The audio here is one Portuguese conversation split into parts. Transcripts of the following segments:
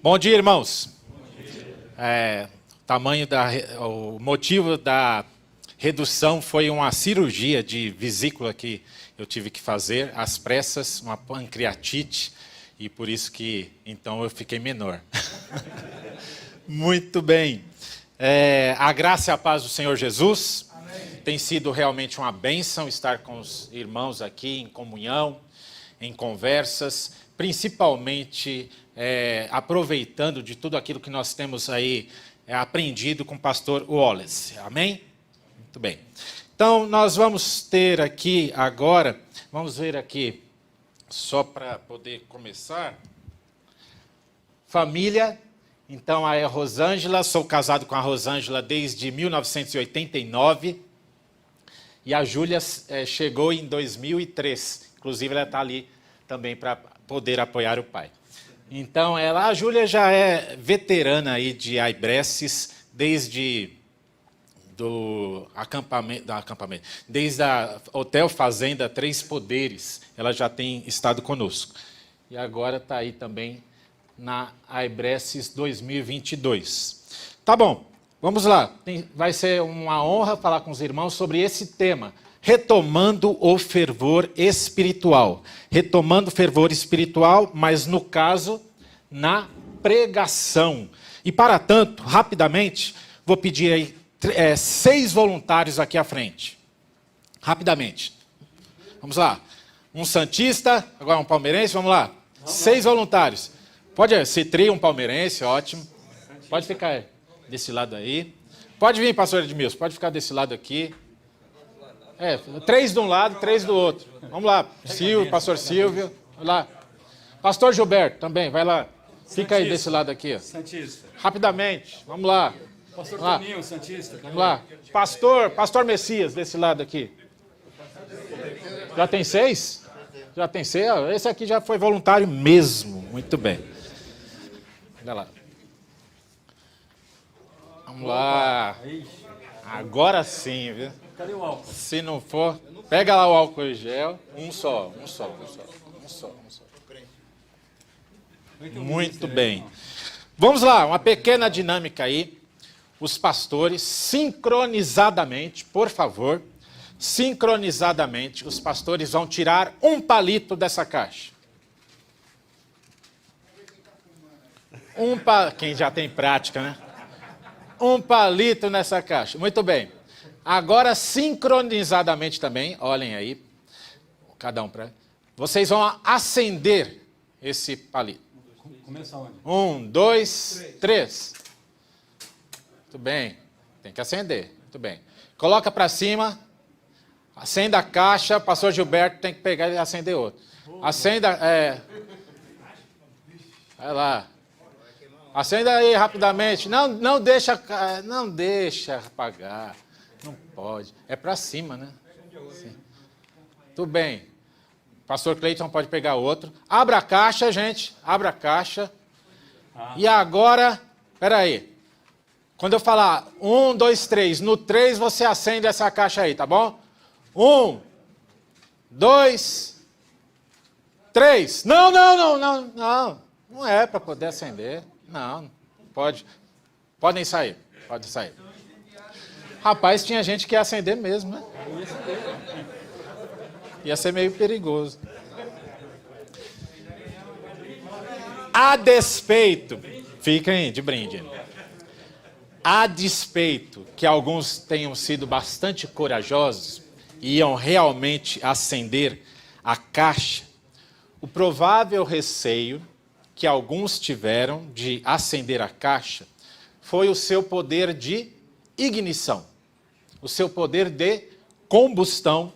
Bom dia, irmãos. O motivo da redução foi uma cirurgia de vesícula que eu tive que fazer às pressas, uma pancreatite, e por isso que então eu fiquei menor. Muito bem. A graça e a paz do Senhor Jesus. Amém. Tem sido realmente uma bênção estar com os irmãos aqui em comunhão, em conversas, principalmente aproveitando de tudo aquilo que nós temos aí aprendido com o pastor Wallace. Amém? Muito bem. Então, nós vamos ter aqui agora, vamos ver aqui, só para poder começar, família. Então, a Rosângela, sou casado com a Rosângela desde 1989, e a Júlia chegou em 2003, inclusive ela está ali também para poder apoiar o pai. Então, a Júlia já é veterana aí de Aibreces, desde do acampamento, desde a Hotel Fazenda Três Poderes, ela já tem estado conosco. E agora está aí também na Aibreces 2022. Tá bom, vamos lá. Vai ser uma honra falar com os irmãos sobre esse tema, retomando o fervor espiritual. Retomando o fervor espiritual, mas no caso, na pregação. E para tanto, rapidamente, vou pedir aí 6 voluntários aqui à frente. Rapidamente. Vamos lá. Um santista, agora um palmeirense, vamos lá. 6 voluntários. Pode ser trio, um palmeirense, ótimo. Pode ficar desse lado aí. Pode vir, pastor Edmilson, pode ficar desse lado aqui. 3 de um lado, 3 do outro. Vamos lá. Pastor Silvio, vai lá. Pastor Gilberto também, vai lá. Fica aí desse lado aqui. Ó. Santista. Rapidamente, vamos lá. Pastor Toninho, Santista. Vamos lá. Pastor Messias, desse lado aqui. Já tem 6? Já tem 6? Esse aqui já foi voluntário mesmo. Muito bem. Olha lá. Vamos lá. Agora sim, viu? Cadê o álcool? Se não for, pega lá o álcool e gel. Um só. Muito bem. Vamos lá, uma pequena dinâmica aí. Os pastores, sincronizadamente, por favor, sincronizadamente, os pastores vão tirar um palito dessa caixa. Quem já tem prática, né? Um palito nessa caixa. Muito bem. Agora, sincronizadamente também, olhem aí, cada um para... Vocês vão acender esse palito. Começa onde? 1, 2, 3. Muito bem. Tem que acender. Muito bem. Coloca para cima. Acenda a caixa. Pastor Gilberto tem que pegar e acender outro. Acenda... Vai lá. Acenda aí rapidamente. Não deixa apagar. Não pode. É para cima, né? Sim. Tudo bem. Pastor Cleiton pode pegar outro. Abra a caixa, gente. Abra a caixa. E agora, espera aí. Quando eu falar 1, 2, 3, no 3 você acende essa caixa aí, tá bom? 1, 2, 3. Não é para poder acender. Não pode. Podem sair. Pode sair. Rapaz, tinha gente que ia acender mesmo, né? Ia ser meio perigoso. A despeito, fiquem de brinde. A despeito que alguns tenham sido bastante corajosos e iam realmente acender a caixa, o provável receio que alguns tiveram de acender a caixa foi o seu poder de ignição, o seu poder de combustão.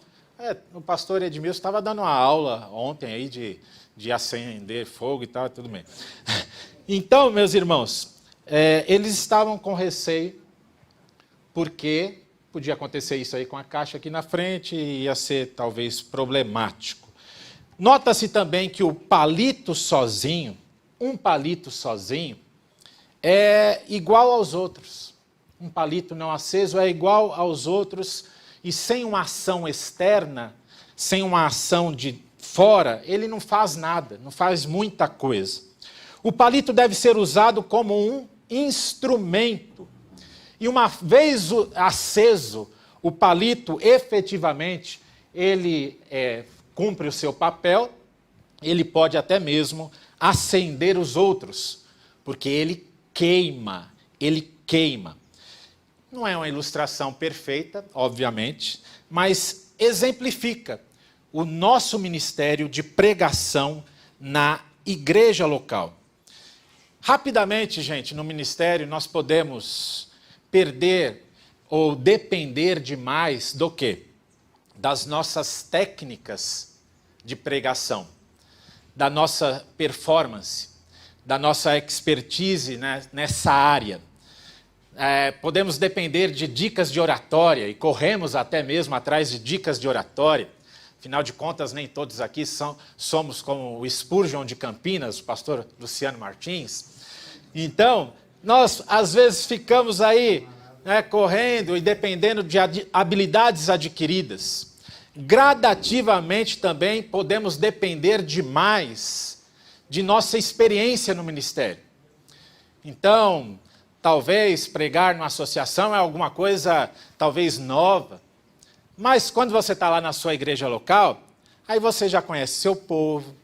O pastor Edmilson estava dando uma aula ontem aí de acender fogo e tal, tudo bem. Então, meus irmãos, eles estavam com receio, porque podia acontecer isso aí com a caixa aqui na frente e ia ser talvez problemático. Nota-se também que o palito sozinho, um palito sozinho, é igual aos outros. Um palito não aceso é igual aos outros, e sem uma ação externa, sem uma ação de fora, ele não faz nada, não faz muita coisa. O palito deve ser usado como um instrumento. E uma vez aceso, o palito efetivamente, ele cumpre o seu papel, ele pode até mesmo acender os outros, porque ele queima. Não é uma ilustração perfeita, obviamente, mas exemplifica o nosso ministério de pregação na igreja local. Rapidamente, gente, no ministério nós podemos perder ou depender demais do quê? Das nossas técnicas de pregação, da nossa performance, da nossa expertise, né, nessa área. Podemos depender de dicas de oratória e corremos até mesmo atrás de dicas de oratória. Afinal de contas, nem todos aqui somos como o Spurgeon de Campinas, o pastor Luciano Martins. Então, nós às vezes ficamos aí, né, correndo e dependendo de habilidades adquiridas. Gradativamente também podemos depender demais de nossa experiência no ministério. Então, talvez pregar numa associação é alguma coisa talvez nova. Mas quando você está lá na sua igreja local, aí você já conhece seu povo,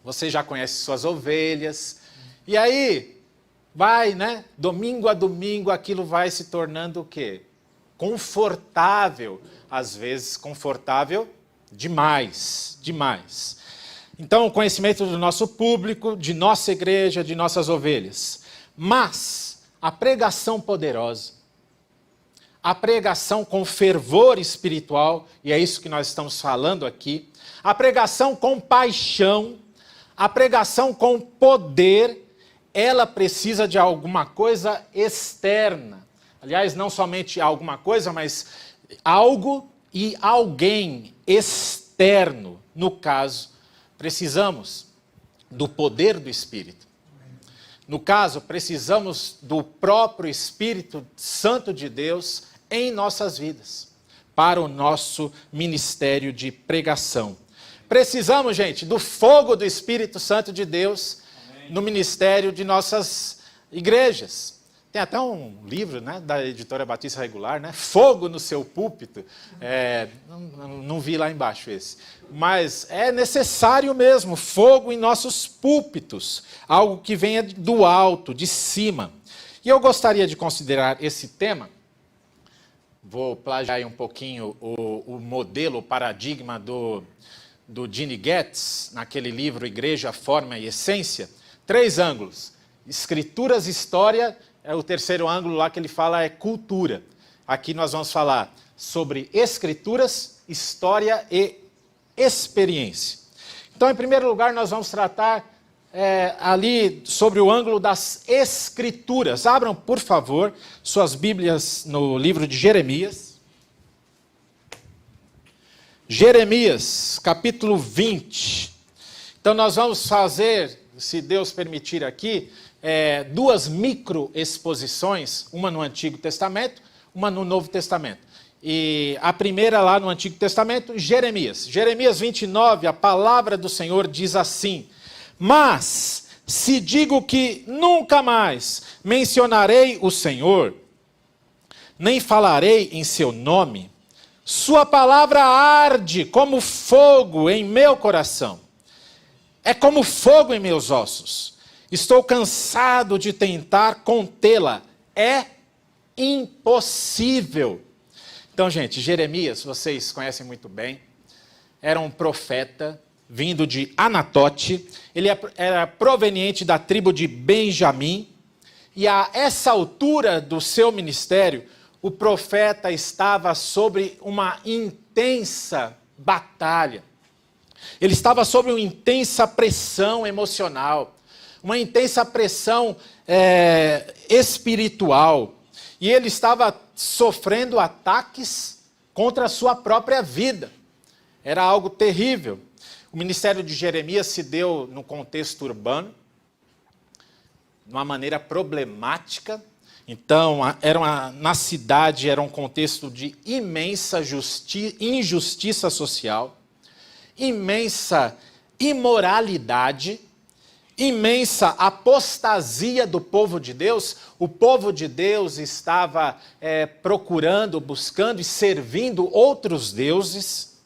você já conhece suas ovelhas, e aí vai, né, domingo a domingo, aquilo vai se tornando o quê? Confortável, às vezes confortável demais. Então, o conhecimento do nosso público, de nossa igreja, de nossas ovelhas. Mas a pregação poderosa, a pregação com fervor espiritual, e é isso que nós estamos falando aqui, a pregação com paixão, a pregação com poder, ela precisa de alguma coisa externa. Aliás, não somente alguma coisa, mas algo e alguém externo. No caso, precisamos do poder do Espírito. No caso, precisamos do próprio Espírito Santo de Deus em nossas vidas, para o nosso ministério de pregação. Precisamos, gente, do fogo do Espírito Santo de Deus no ministério de nossas igrejas. Tem até um livro, né, da editora Batista Regular, né? Fogo no seu púlpito. Não vi lá embaixo esse. Mas é necessário mesmo fogo em nossos púlpitos. Algo que venha do alto, de cima. E eu gostaria de considerar esse tema. Vou plagiar um pouquinho o modelo, o paradigma do Gene Getz, naquele livro Igreja, Forma e Essência. 3 ângulos. Escrituras, história. O terceiro ângulo lá que ele fala é cultura. Aqui nós vamos falar sobre escrituras, história e experiência. Então, em primeiro lugar, nós vamos tratar ali sobre o ângulo das escrituras. Abram, por favor, suas Bíblias no livro de Jeremias. Jeremias, capítulo 20. Então, nós vamos fazer, se Deus permitir aqui, 2 microexposições, uma no Antigo Testamento, uma no Novo Testamento. E a primeira lá no Antigo Testamento, Jeremias. Jeremias 29, a palavra do Senhor diz assim: mas, se digo que nunca mais mencionarei o Senhor, nem falarei em seu nome, sua palavra arde como fogo em meu coração. É como fogo em meus ossos. Estou cansado de tentar contê-la. É impossível. Então, gente, Jeremias, vocês conhecem muito bem, era um profeta vindo de Anatote. Ele era proveniente da tribo de Benjamim. E a essa altura do seu ministério, o profeta estava sobre uma intensa batalha. Ele estava sob uma intensa pressão emocional, uma intensa pressão espiritual. E ele estava sofrendo ataques contra a sua própria vida. Era algo terrível. O ministério de Jeremias se deu no contexto urbano, de uma maneira problemática. Então, na cidade era um contexto de imensa injustiça social, imensa imoralidade, imensa apostasia do povo de Deus. O povo de Deus estava procurando, buscando e servindo outros deuses.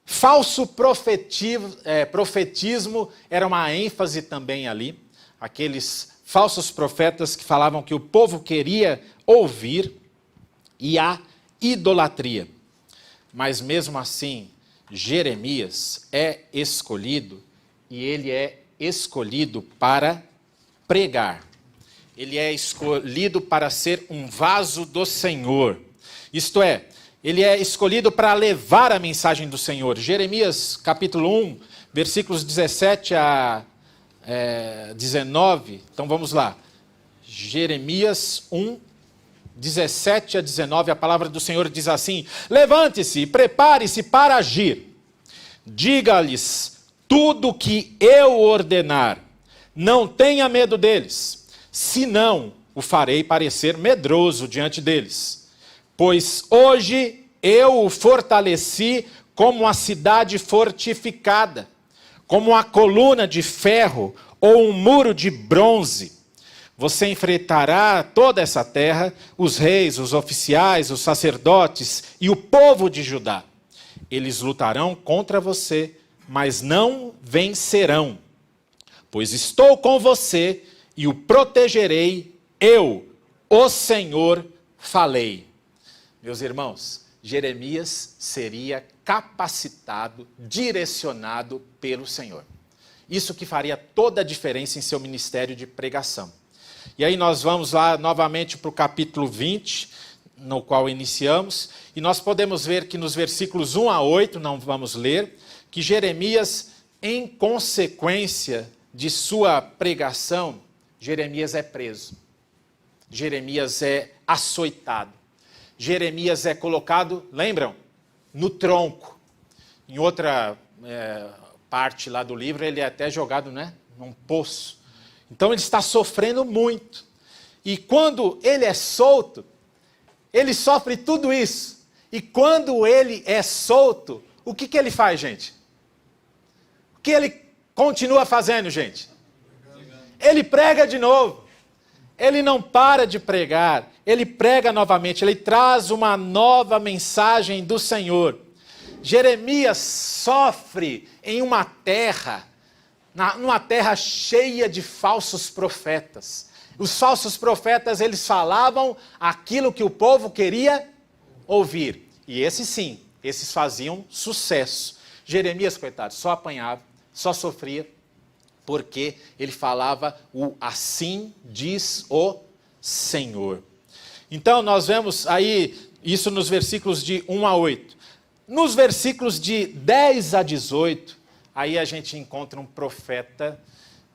Falso profetismo era uma ênfase também ali. Aqueles falsos profetas que falavam que o povo queria ouvir. E a idolatria. Mas mesmo assim, Jeremias é escolhido, e ele é escolhido para pregar. Ele é escolhido para ser um vaso do Senhor. Isto é, ele é escolhido para levar a mensagem do Senhor. Jeremias capítulo 1, versículos 17 a 19. Então vamos lá. Jeremias 1, 17 a 19, a palavra do Senhor diz assim: levante-se e prepare-se para agir. Diga-lhes tudo o que eu ordenar. Não tenha medo deles, senão o farei parecer medroso diante deles. Pois hoje eu o fortaleci como uma cidade fortificada, como uma coluna de ferro ou um muro de bronze. Você enfrentará toda essa terra, os reis, os oficiais, os sacerdotes e o povo de Judá. Eles lutarão contra você, mas não vencerão. Pois estou com você e o protegerei, eu, o Senhor, falei. Meus irmãos, Jeremias seria capacitado, direcionado pelo Senhor. Isso que faria toda a diferença em seu ministério de pregação. E aí nós vamos lá novamente para o capítulo 20, no qual iniciamos, e nós podemos ver que nos versículos 1 a 8, não vamos ler, que Jeremias, em consequência de sua pregação, Jeremias é preso. Jeremias é açoitado. Jeremias é colocado, lembram? No tronco. Em outra parte lá do livro, ele é até jogado, né, num poço. Então ele está sofrendo muito. E quando ele é solto, ele sofre tudo isso. E quando ele é solto, o que ele faz, gente? O que ele continua fazendo, gente? Ele prega de novo. Ele não para de pregar. Ele prega novamente. Ele traz uma nova mensagem do Senhor. Jeremias sofre em uma terra, numa terra cheia de falsos profetas. Os falsos profetas, eles falavam aquilo que o povo queria ouvir. E esses sim, esses faziam sucesso. Jeremias, coitado, só apanhava, só sofria, porque ele falava o assim diz o Senhor. Então nós vemos aí isso nos versículos de 1 a 8. Nos versículos de 10 a 18, aí a gente encontra um profeta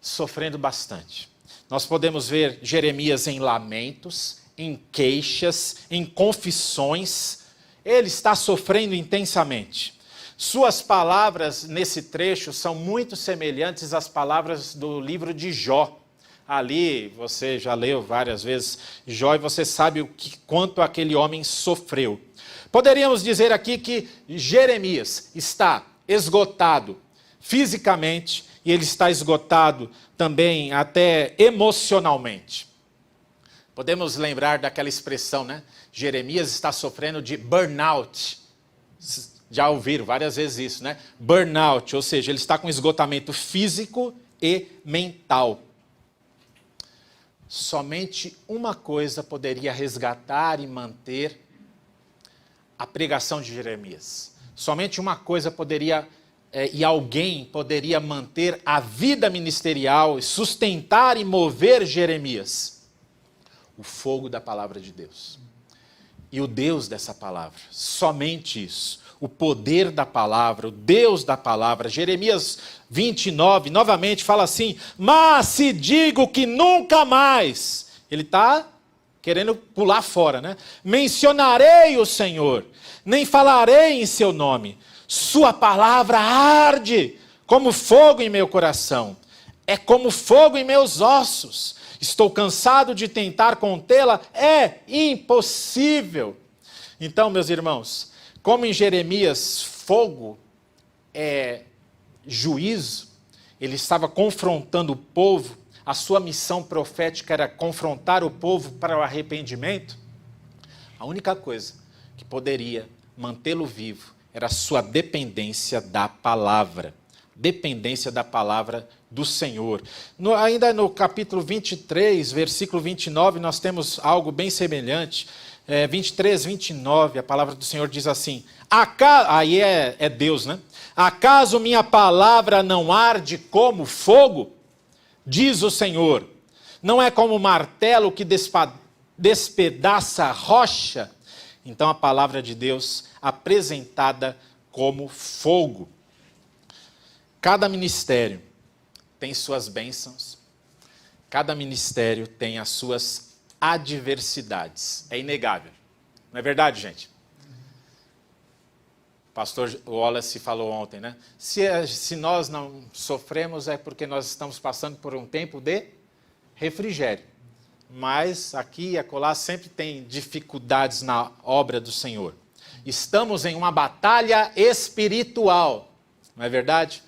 sofrendo bastante. Nós podemos ver Jeremias em lamentos, em queixas, em confissões. Ele está sofrendo intensamente. Suas palavras nesse trecho são muito semelhantes às palavras do livro de Jó. Ali, você já leu várias vezes Jó e você sabe quanto aquele homem sofreu. Poderíamos dizer aqui que Jeremias está esgotado fisicamente e ele está esgotado também até emocionalmente. Podemos lembrar daquela expressão, né? Jeremias está sofrendo de burnout. Já ouviram várias vezes isso, né? Burnout, ou seja, ele está com esgotamento físico e mental. Somente uma coisa poderia resgatar e manter a pregação de Jeremias. Somente uma coisa poderia, e alguém poderia manter a vida ministerial, sustentar e mover Jeremias. O fogo da palavra de Deus. E o Deus dessa palavra. Somente isso. O poder da palavra, o Deus da palavra. Jeremias 29, novamente fala assim: mas se digo que nunca mais. Ele está querendo pular fora, né? Mencionarei o Senhor, nem falarei em seu nome. Sua palavra arde como fogo em meu coração. É como fogo em meus ossos. Estou cansado de tentar contê-la. É impossível. Então, meus irmãos, como em Jeremias fogo é juízo, ele estava confrontando o povo, a sua missão profética era confrontar o povo para o arrependimento, a única coisa que poderia mantê-lo vivo era a sua dependência da palavra. Dependência da palavra do Senhor. Ainda no capítulo 23, versículo 29, nós temos algo bem semelhante. 23, 29, a palavra do Senhor diz assim, aí é Deus, né? Acaso minha palavra não arde como fogo? Diz o Senhor. Não é como martelo que despedaça a rocha? Então a palavra de Deus apresentada como fogo. Cada ministério tem suas bênçãos, cada ministério tem as suas adversidades. É inegável. Não é verdade, gente? O pastor Wallace falou ontem, né? Se nós não sofremos é porque nós estamos passando por um tempo de refrigério. Mas aqui e acolá sempre tem dificuldades na obra do Senhor. Estamos em uma batalha espiritual, não é verdade?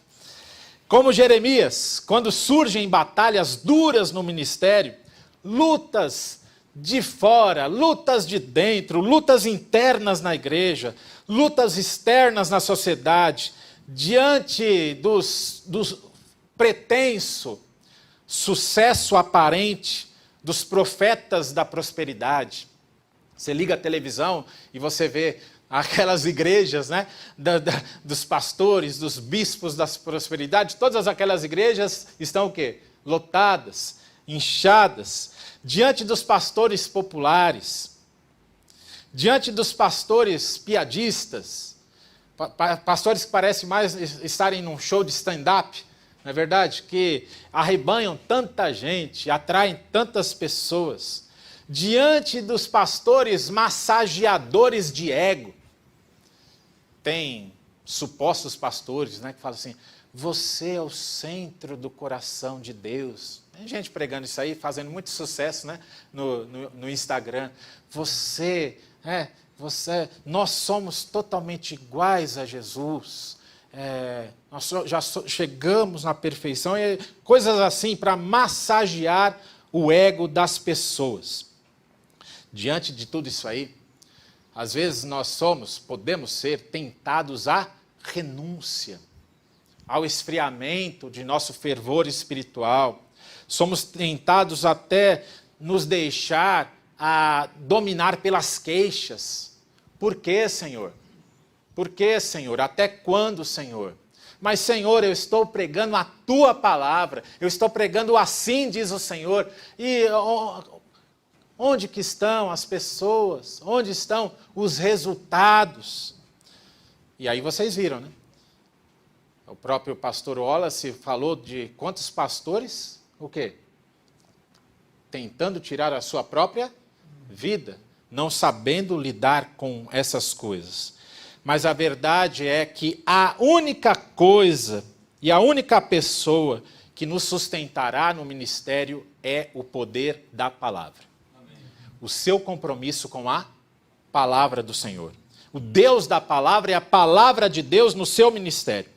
Como Jeremias, quando surgem batalhas duras no ministério, lutas de fora, lutas de dentro, lutas internas na igreja, lutas externas na sociedade, diante dos pretenso sucesso aparente dos profetas da prosperidade. Você liga a televisão e você vê aquelas igrejas, né, dos pastores, dos bispos da prosperidade, todas aquelas igrejas estão o quê? Lotadas, inchadas, diante dos pastores populares, diante dos pastores piadistas, pastores que parecem mais estarem num show de stand-up, não é verdade? Que arrebanham tanta gente, atraem tantas pessoas, diante dos pastores massageadores de ego. Tem supostos pastores, né, que falam assim, você é o centro do coração de Deus. Tem gente pregando isso aí, fazendo muito sucesso, né, no Instagram. Nós somos totalmente iguais a Jesus. Nós já chegamos na perfeição. Coisas assim para massagear o ego das pessoas. Diante de tudo isso aí, às vezes nós podemos ser tentados à renúncia, ao esfriamento de nosso fervor espiritual. Somos tentados até nos deixar dominar pelas queixas. Por quê, Senhor? Por quê, Senhor? Até quando, Senhor? Mas, Senhor, eu estou pregando a Tua palavra, eu estou pregando assim, diz o Senhor, e onde que estão as pessoas? Onde estão os resultados? E aí vocês viram, né? O próprio pastor Wallace falou de quantos pastores, o quê? Tentando tirar a sua própria vida, não sabendo lidar com essas coisas. Mas a verdade é que a única coisa e a única pessoa que nos sustentará no ministério é o poder da palavra. O seu compromisso com a palavra do Senhor. O Deus da palavra é a palavra de Deus no seu ministério.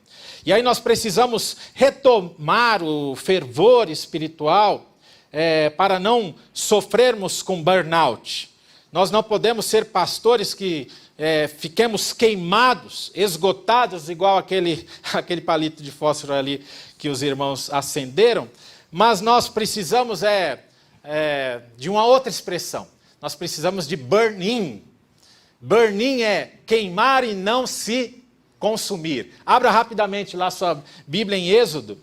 E aí nós precisamos retomar o fervor espiritual para não sofrermos com burnout. Nós não podemos ser pastores que fiquemos queimados, esgotados, igual aquele palito de fósforo ali que os irmãos acenderam, mas nós precisamos de uma outra expressão. Nós precisamos de burn-in. Burn-in é queimar e não se consumir. Abra rapidamente lá sua Bíblia em Êxodo.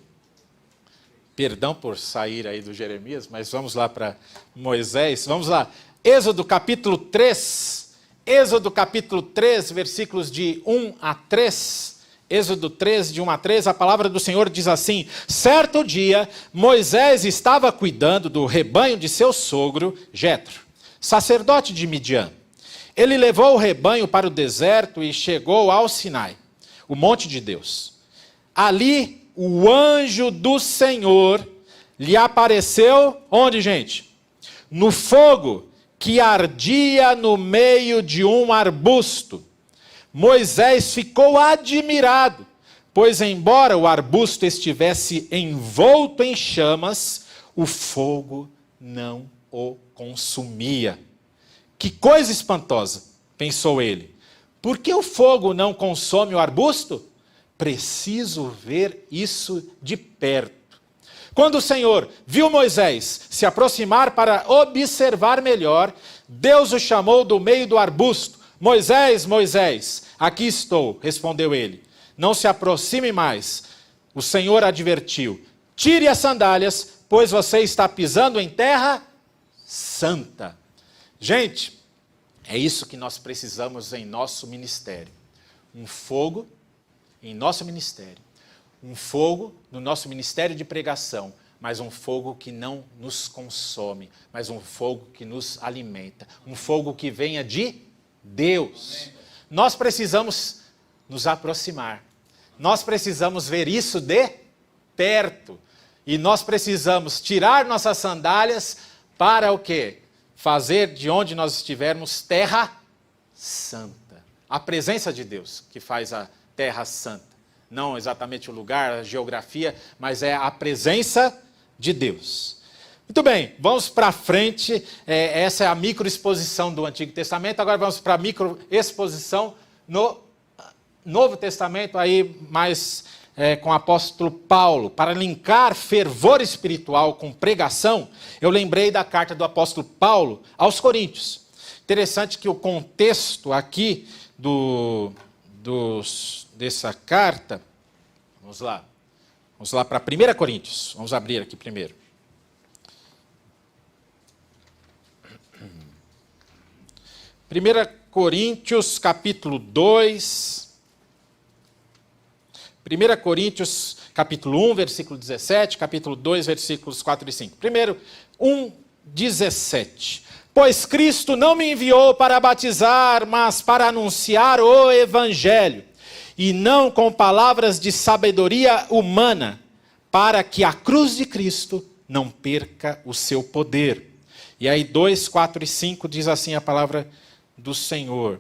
Perdão por sair aí do Jeremias, mas vamos lá para Moisés. Vamos lá. Êxodo capítulo 3. Êxodo capítulo 3, versículos de 1 a 3. Êxodo 3, de 1 a 3, a palavra do Senhor diz assim: certo dia, Moisés estava cuidando do rebanho de seu sogro, Jetro, sacerdote de Midian. Ele levou o rebanho para o deserto e chegou ao Sinai, o monte de Deus. Ali, o anjo do Senhor lhe apareceu, onde, gente? No fogo que ardia no meio de um arbusto. Moisés ficou admirado, pois embora o arbusto estivesse envolto em chamas, o fogo não o consumia. Que coisa espantosa, pensou ele. Por que o fogo não consome o arbusto? Preciso ver isso de perto. Quando o Senhor viu Moisés se aproximar para observar melhor, Deus o chamou do meio do arbusto. Moisés, Moisés, aqui estou, respondeu ele. Não se aproxime mais. O Senhor advertiu. Tire as sandálias, pois você está pisando em terra santa. Gente, é isso que nós precisamos em nosso ministério. Um fogo em nosso ministério. Um fogo no nosso ministério de pregação, mas um fogo que não nos consome, mas um fogo que nos alimenta. Um fogo que venha de Deus. Nós precisamos nos aproximar. Nós precisamos ver isso de perto. E nós precisamos tirar nossas sandálias para o quê? Fazer de onde nós estivermos terra santa. A presença de Deus que faz a terra santa. Não exatamente o lugar, a geografia, mas é a presença de Deus. Muito bem, vamos para frente. Essa é a microexposição do Antigo Testamento. Agora vamos para a microexposição no Novo Testamento, aí mais com o apóstolo Paulo. Para linkar fervor espiritual com pregação, eu lembrei da carta do apóstolo Paulo aos Coríntios. Interessante que o contexto aqui dessa carta, vamos lá para 1 Coríntios, vamos abrir aqui primeiro. 1 Coríntios, capítulo 2, 1 Coríntios, capítulo 1, versículo 17, capítulo 2, versículos 4 e 5. Primeiro, 1, 17. Pois Cristo não me enviou para batizar, mas para anunciar o Evangelho, e não com palavras de sabedoria humana, para que a cruz de Cristo não perca o seu poder. E aí 2, 4 e 5 diz assim a palavra do Senhor.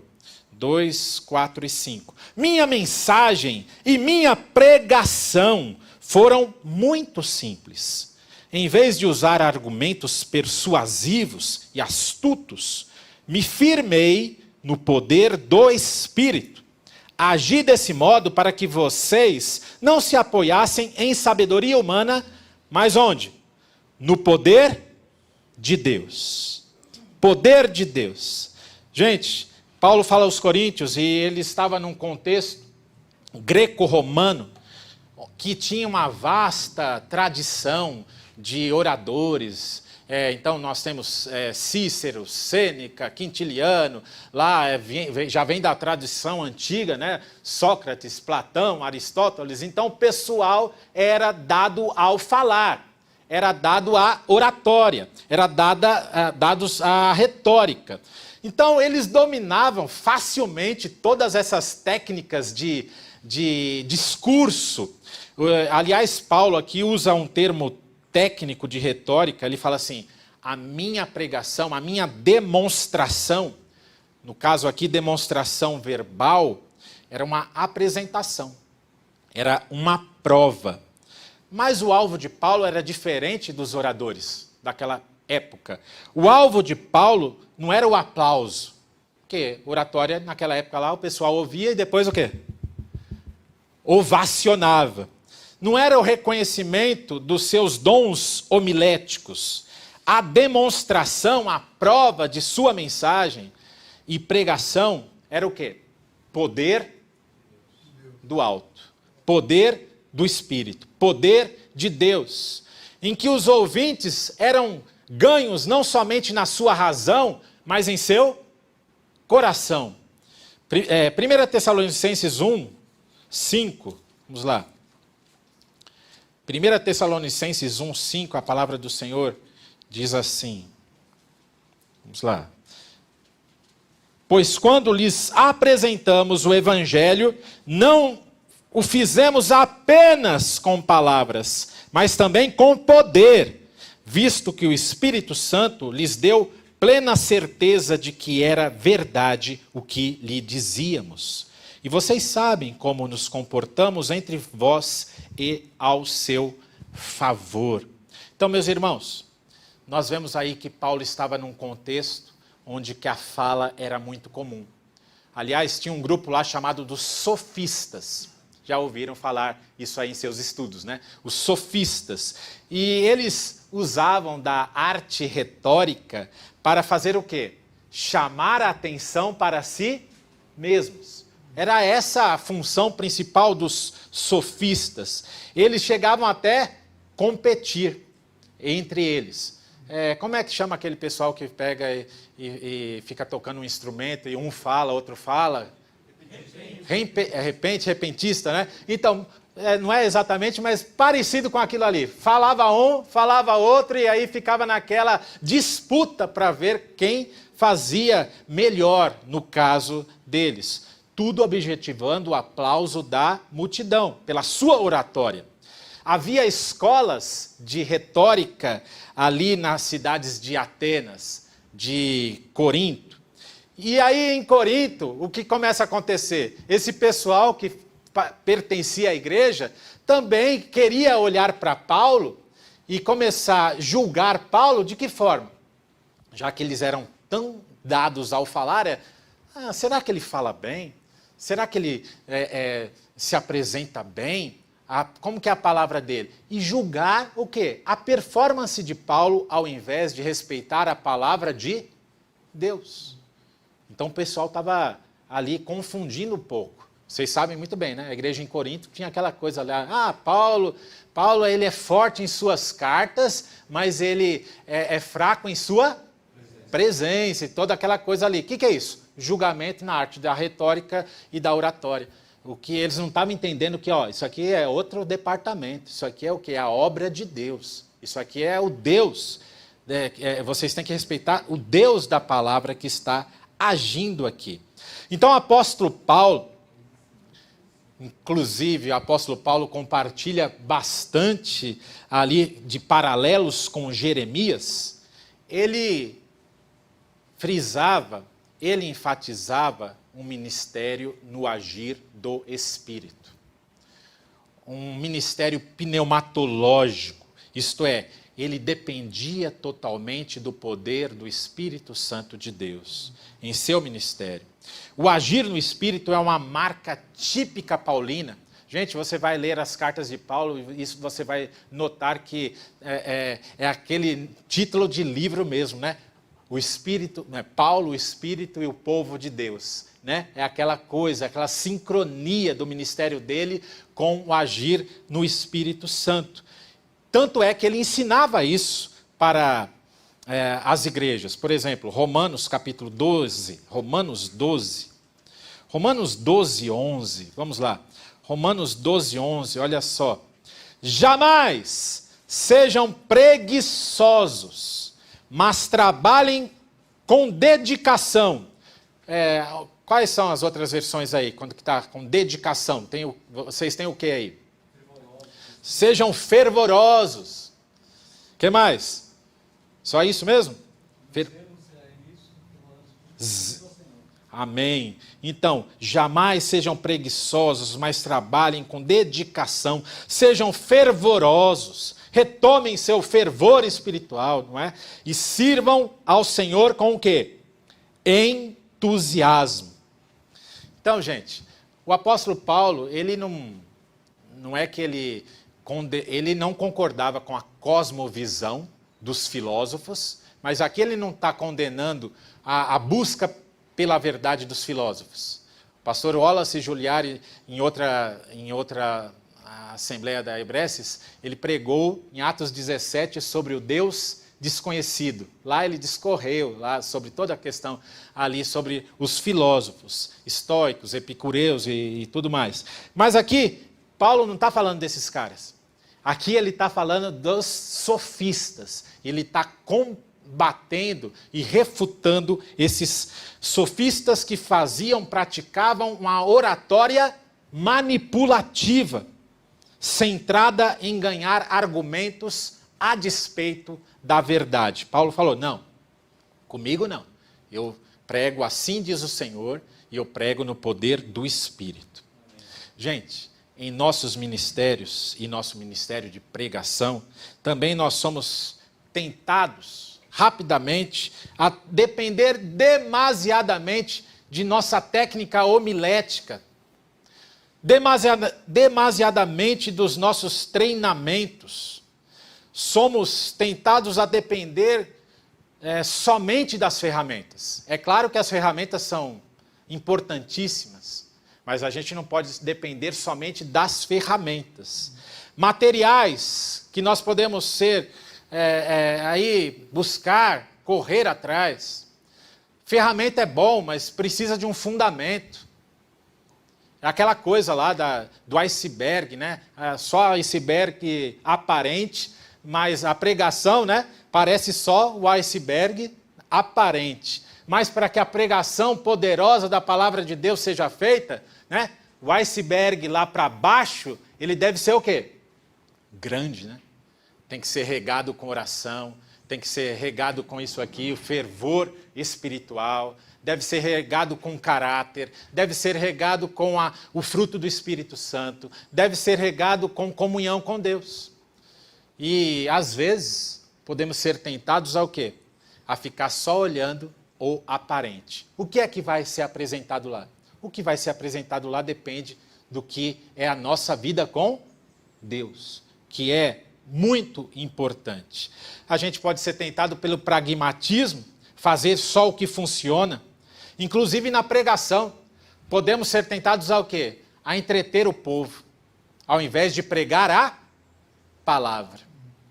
2, 4 e 5. Minha mensagem e minha pregação foram muito simples. Em vez de usar argumentos persuasivos e astutos, me firmei no poder do Espírito. Agi desse modo para que vocês não se apoiassem em sabedoria humana, mas onde? No poder de Deus. Poder de Deus. Gente, Paulo fala aos Coríntios e ele estava num contexto greco-romano que tinha uma vasta tradição de oradores. Então nós temos Cícero, Sêneca, Quintiliano, lá já vem da tradição antiga, né? Sócrates, Platão, Aristóteles. Então o pessoal era dado ao falar, era dado à oratória, era dados à retórica. Então eles dominavam facilmente todas essas técnicas de discurso. Aliás, Paulo aqui usa um termo técnico de retórica, ele fala assim, a minha pregação, a minha demonstração, no caso aqui demonstração verbal, era uma apresentação, era uma prova. Mas o alvo de Paulo era diferente dos oradores daquela época. O alvo de Paulo não era o aplauso, porque oratória naquela época lá o pessoal ouvia e depois o quê? Ovacionava. Não era o reconhecimento dos seus dons homiléticos. A demonstração, a prova de sua mensagem e pregação era o quê? Poder do alto. Poder do Espírito. Poder de Deus. Em que os ouvintes eram ganhos não somente na sua razão, mas em seu coração. 1 Tessalonicenses 1, 5. Vamos lá. 1 Tessalonicenses 1, 5, a palavra do Senhor diz assim. Vamos lá. Pois quando lhes apresentamos o Evangelho, não o fizemos apenas com palavras, mas também com poder, visto que o Espírito Santo lhes deu plena certeza de que era verdade o que lhe dizíamos. e vocês sabem como nos comportamos entre vós e ao seu favor. Então, meus irmãos, nós vemos aí que Paulo estava num contexto onde que a fala era muito comum. Aliás, tinha um grupo lá chamado dos sofistas. Já ouviram falar isso aí em seus estudos, né? Os sofistas. E eles usavam da arte retórica para fazer o quê? Chamar a atenção para si mesmos. Era essa a função principal dos sofistas. Eles chegavam até competir entre eles. Como é que chama aquele pessoal que pega e fica tocando um instrumento e um fala, outro fala? Repentista, né? Então, não é exatamente, mas parecido com aquilo ali. Falava um, falava outro, e aí ficava naquela disputa para ver quem fazia melhor no caso deles. Tudo objetivando o aplauso da multidão, pela sua oratória. Havia escolas de retórica ali nas cidades de Atenas, de Corinto. E aí em Corinto, o que começa a acontecer? Esse pessoal que pertencia à igreja também queria olhar para Paulo e começar a julgar Paulo de que forma? Já que eles eram tão dados ao falar, será que ele fala bem? Será que ele se apresenta bem? Como que é a palavra dele? E julgar o quê? A performance de Paulo, ao invés de respeitar a palavra de Deus. Então o pessoal estava ali confundindo um pouco. Vocês sabem muito bem, né? A igreja em Corinto tinha aquela coisa lá, Paulo ele é forte em suas cartas, mas ele é fraco em sua presença e toda aquela coisa ali. O que é isso? Julgamento na arte da retórica e da oratória. O que eles não estavam entendendo que, isso aqui é outro departamento, isso aqui é o quê? A obra de Deus. Isso aqui é o Deus. Vocês têm que respeitar o Deus da palavra que está agindo aqui. Então o apóstolo Paulo, inclusive o apóstolo Paulo compartilha bastante ali de paralelos com Jeremias, ele frisava, ele enfatizava um ministério no agir do Espírito. Um ministério pneumatológico, isto é, ele dependia totalmente do poder do Espírito Santo de Deus em seu ministério. O agir no Espírito é uma marca típica paulina. Gente, você vai ler as cartas de Paulo e isso você vai notar que é aquele título de livro mesmo, né? O Espírito, Paulo, o Espírito e o povo de Deus. Né? É aquela coisa, aquela sincronia do ministério dele com o agir no Espírito Santo. Tanto é que ele ensinava isso para as igrejas. Por exemplo, Romanos capítulo 12, Romanos 12, 11, vamos lá. Romanos 12, 11, olha só. Jamais sejam preguiçosos, mas trabalhem com dedicação. Quais são as outras versões aí, quando está com dedicação? Vocês têm o que aí? Sejam fervorosos. O que mais? Só isso mesmo? Amém. Então, jamais sejam preguiçosos, mas trabalhem com dedicação. Sejam fervorosos. Retomem seu fervor espiritual, não é? E sirvam ao Senhor com o quê? Entusiasmo. Então, gente, o apóstolo Paulo, ele não é que ele não concordava com a cosmovisão dos filósofos, mas aqui ele não está condenando a busca pela verdade dos filósofos. O pastor Wallace Juliari, em outra Assembleia da Hebreces, ele pregou em Atos 17 sobre o Deus desconhecido. Lá ele discorreu sobre toda a questão ali, sobre os filósofos estoicos, epicureus e tudo mais. Mas aqui, Paulo não está falando desses caras. Aqui ele está falando dos sofistas. Ele está combatendo e refutando esses sofistas que praticavam uma oratória manipulativa, centrada em ganhar argumentos a despeito da verdade. Paulo falou, não, comigo não. Eu prego assim diz o Senhor, e eu prego no poder do Espírito. Gente, em nossos ministérios e nosso ministério de pregação, também nós somos tentados rapidamente a depender demasiadamente de nossa técnica homilética, demasiadamente dos nossos treinamentos. Somos tentados a depender somente das ferramentas. É claro que as ferramentas são importantíssimas, mas a gente não pode depender somente das ferramentas. Materiais que nós podemos buscar, correr atrás. Ferramenta é bom, mas precisa de um fundamento. É aquela coisa lá do iceberg, né? Só iceberg aparente, mas a pregação, né? Parece só o iceberg aparente. Mas para que a pregação poderosa da palavra de Deus seja feita, né? O iceberg lá para baixo, ele deve ser o quê? Grande, né? Tem que ser regado com oração, tem que ser regado com isso aqui, o fervor espiritual, deve ser regado com caráter, deve ser regado com o fruto do Espírito Santo, deve ser regado com comunhão com Deus. E, às vezes, podemos ser tentados ao quê? A ficar só olhando o aparente. O que é que vai ser apresentado lá? O que vai ser apresentado lá depende do que é a nossa vida com Deus, que é muito importante. A gente pode ser tentado pelo pragmatismo, fazer só o que funciona. Inclusive na pregação, podemos ser tentados ao quê? A entreter o povo, ao invés de pregar a palavra.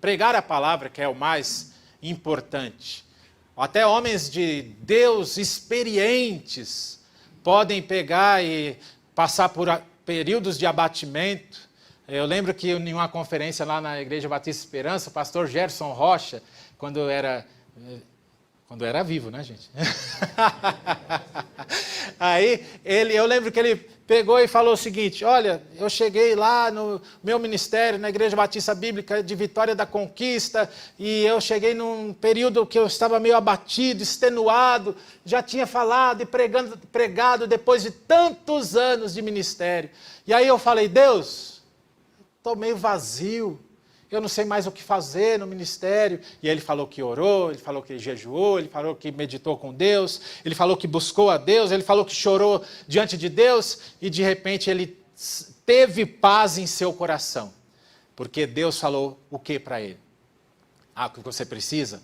Pregar a palavra, que é o mais importante. Até homens de Deus experientes podem pegar e passar por períodos de abatimento. Eu lembro que em uma conferência lá na Igreja Batista Esperança, o pastor Gerson Rocha, quando era vivo, né, gente? Aí, eu lembro que ele pegou e falou o seguinte: olha, eu cheguei lá no meu ministério, na Igreja Batista Bíblica de Vitória da Conquista, e eu cheguei num período que eu estava meio abatido, extenuado, já tinha falado e pregado depois de tantos anos de ministério. E aí eu falei: Deus, estou meio vazio, eu não sei mais o que fazer no ministério. E aí ele falou que orou, ele falou que jejuou, ele falou que meditou com Deus, ele falou que buscou a Deus, ele falou que chorou diante de Deus, e de repente ele teve paz em seu coração. Porque Deus falou o que para ele? O que você precisa?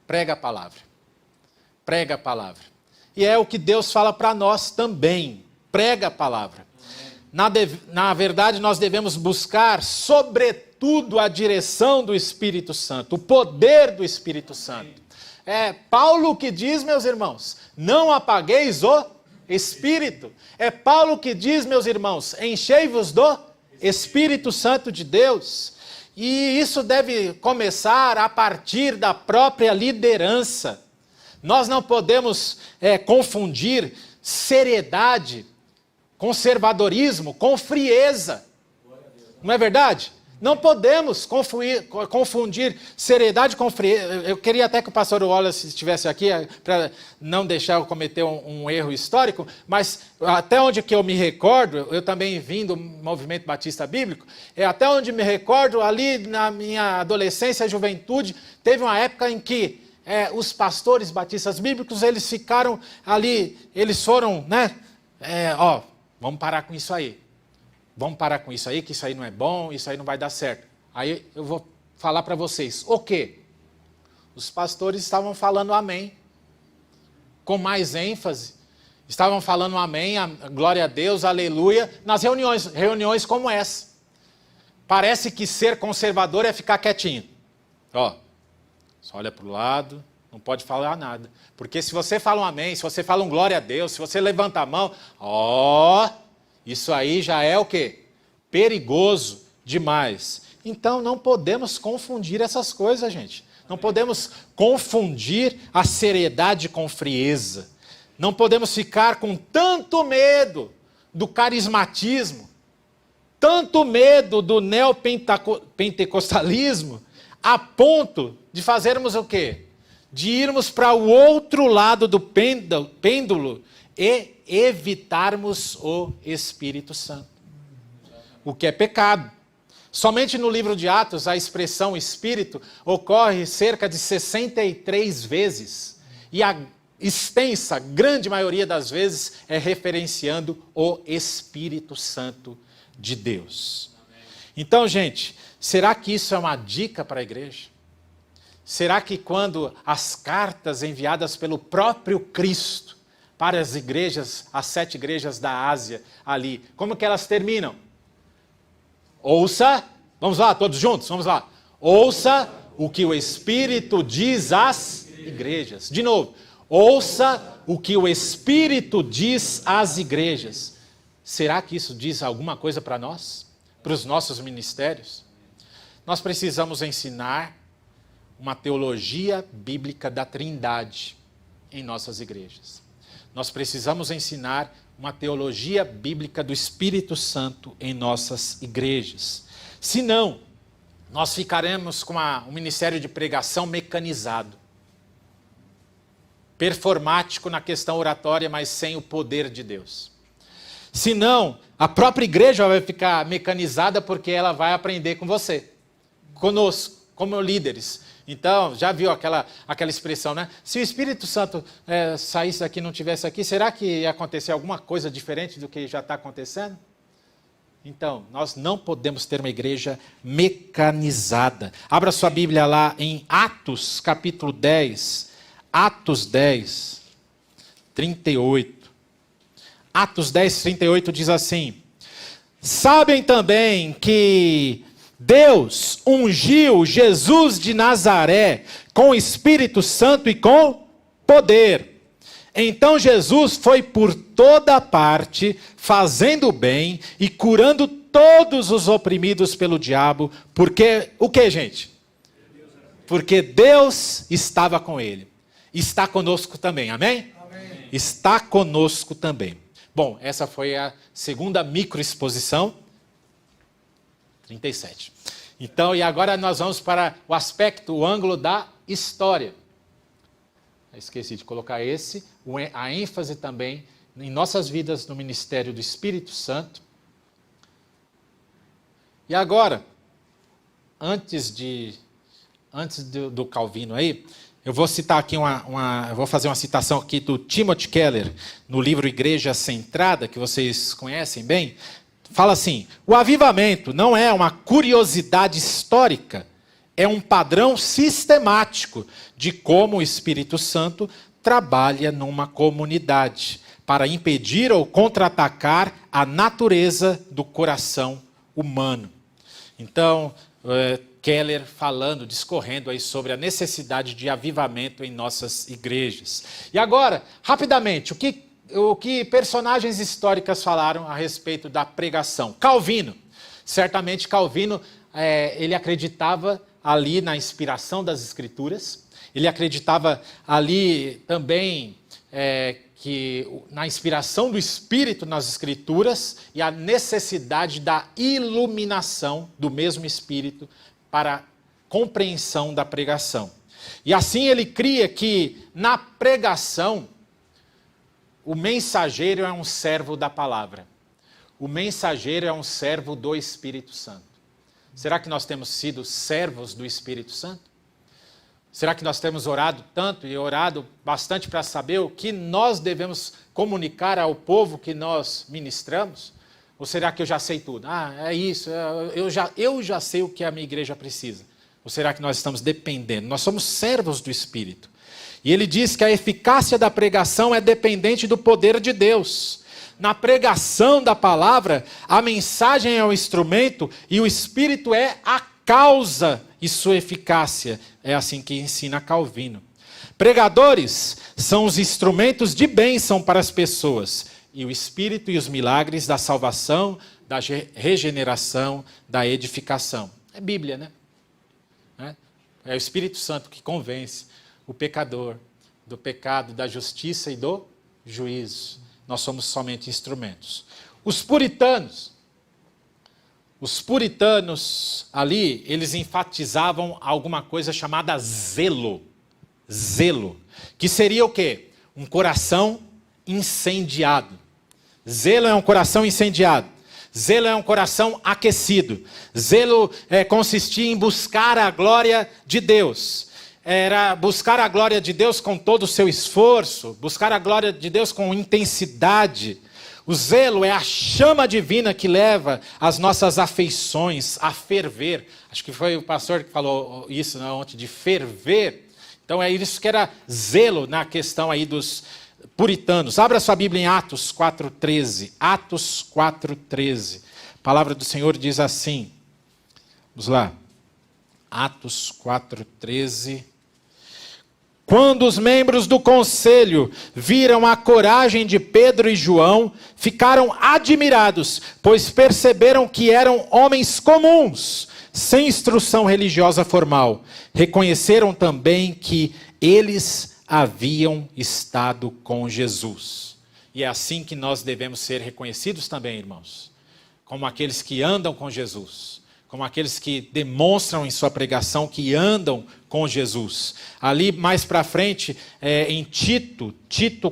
Prega a palavra. Prega a palavra. E é o que Deus fala para nós também. Prega a palavra. Na verdade, nós devemos buscar, sobretudo, a direção do Espírito Santo, o poder do Espírito Santo. É Paulo que diz, meus irmãos, não apagueis o Espírito. É Paulo que diz, meus irmãos, enchei-vos do Espírito Santo de Deus. E isso deve começar a partir da própria liderança. Nós não podemos confundir seriedade, conservadorismo com frieza. Não é verdade? Não podemos confundir seriedade com frieza. Eu queria até que o pastor Wallace estivesse aqui, para não deixar eu cometer um erro histórico, mas até onde que eu me recordo, eu também vim do movimento batista bíblico, até onde me recordo, ali na minha adolescência e juventude, teve uma época em que os pastores batistas bíblicos, eles ficaram ali, eles foram, vamos parar com isso aí. Vamos parar com isso aí, que isso aí não é bom, isso aí não vai dar certo. Aí eu vou falar para vocês. O quê? Os pastores estavam falando amém. Com mais ênfase. Estavam falando amém, glória a Deus, aleluia, nas reuniões como essa. Parece que ser conservador é ficar quietinho. Só olha para o lado, não pode falar nada. Porque se você fala um amém, se você fala um glória a Deus, se você levanta a mão, isso aí já é o quê? Perigoso demais. Então não podemos confundir essas coisas, gente. Não podemos confundir a seriedade com frieza. Não podemos ficar com tanto medo do carismatismo, tanto medo do neopentecostalismo, a ponto de fazermos o quê? De irmos para o outro lado do pêndulo e evitarmos o Espírito Santo, o que é pecado. Somente no livro de Atos, a expressão Espírito ocorre cerca de 63 vezes. E a extensa, grande maioria das vezes, é referenciando o Espírito Santo de Deus. Então, gente, será que isso é uma dica para a igreja? Será que quando as cartas enviadas pelo próprio Cristo para as igrejas, as 7 igrejas da Ásia ali, como que elas terminam? Ouça, vamos lá, todos juntos, vamos lá. Ouça o que o Espírito diz às igrejas. De novo, ouça o que o Espírito diz às igrejas. Será que isso diz alguma coisa para nós? Para os nossos ministérios? Nós precisamos ensinar uma teologia bíblica da Trindade em nossas igrejas. Nós precisamos ensinar uma teologia bíblica do Espírito Santo em nossas igrejas. Senão, nós ficaremos com um ministério de pregação mecanizado, performático na questão oratória, mas sem o poder de Deus. Senão, a própria igreja vai ficar mecanizada porque ela vai aprender com você, conosco, como líderes. Então, já viu aquela expressão, né? Se o Espírito Santo saísse daqui e não estivesse aqui, será que ia acontecer alguma coisa diferente do que já está acontecendo? Então, nós não podemos ter uma igreja mecanizada. Abra sua Bíblia lá em Atos, capítulo 10. Atos 10, 38. Atos 10, 38 diz assim: sabem também que Deus ungiu Jesus de Nazaré com o Espírito Santo e com poder. Então Jesus foi por toda parte, fazendo bem e curando todos os oprimidos pelo diabo. Porque, o que, gente? Porque Deus estava com ele. Está conosco também, amém? Amém. Está conosco também. Bom, essa foi a segunda microexposição. 37. Então, e agora nós vamos para o aspecto, o ângulo da história. Eu esqueci de colocar a ênfase também em nossas vidas no ministério do Espírito Santo. E agora, antes do Calvino aí, eu vou citar aqui eu vou fazer uma citação aqui do Timothy Keller, no livro Igreja Centrada, que vocês conhecem bem. Fala assim: o avivamento não é uma curiosidade histórica, é um padrão sistemático de como o Espírito Santo trabalha numa comunidade para impedir ou contra-atacar a natureza do coração humano. Então, Keller falando, discorrendo aí sobre a necessidade de avivamento em nossas igrejas. E agora, rapidamente, o que personagens históricas falaram a respeito da pregação? Calvino. Certamente Calvino, ele acreditava ali na inspiração das Escrituras. Ele acreditava ali também na inspiração do Espírito nas Escrituras e a necessidade da iluminação do mesmo Espírito para a compreensão da pregação. E assim ele cria que na pregação o mensageiro é um servo da palavra. O mensageiro é um servo do Espírito Santo. Será que nós temos sido servos do Espírito Santo? Será que nós temos orado tanto e orado bastante para saber o que nós devemos comunicar ao povo que nós ministramos? Ou será que eu já sei tudo? É isso, eu já sei o que a minha igreja precisa. Ou será que nós estamos dependendo? Nós somos servos do Espírito. E ele diz que a eficácia da pregação é dependente do poder de Deus. Na pregação da palavra, a mensagem é o instrumento e o Espírito é a causa e sua eficácia. É assim que ensina Calvino. Pregadores são os instrumentos de bênção para as pessoas. E o Espírito e os milagres da salvação, da regeneração, da edificação. É Bíblia, né? É o Espírito Santo que convence o pecador do pecado, da justiça e do juízo. Nós somos somente instrumentos. Os puritanos ali, eles enfatizavam alguma coisa chamada zelo. Zelo. Que seria o quê? Um coração incendiado. Zelo é um coração incendiado. Zelo é um coração aquecido. Zelo consistia em buscar a glória de Deus. Era buscar a glória de Deus com todo o seu esforço, buscar a glória de Deus com intensidade. O zelo é a chama divina que leva as nossas afeições a ferver. Acho que foi o pastor que falou isso ontem, de ferver. Então é isso que era zelo na questão aí dos puritanos. Abra sua Bíblia em Atos 4:13. Atos 4:13. A palavra do Senhor diz assim. Vamos lá. Atos 4:13. Quando os membros do conselho viram a coragem de Pedro e João, ficaram admirados, pois perceberam que eram homens comuns, sem instrução religiosa formal. Reconheceram também que eles haviam estado com Jesus. E é assim que nós devemos ser reconhecidos também, irmãos, como aqueles que andam com Jesus, como aqueles que demonstram em sua pregação que andam com Jesus. Ali mais para frente, em Tito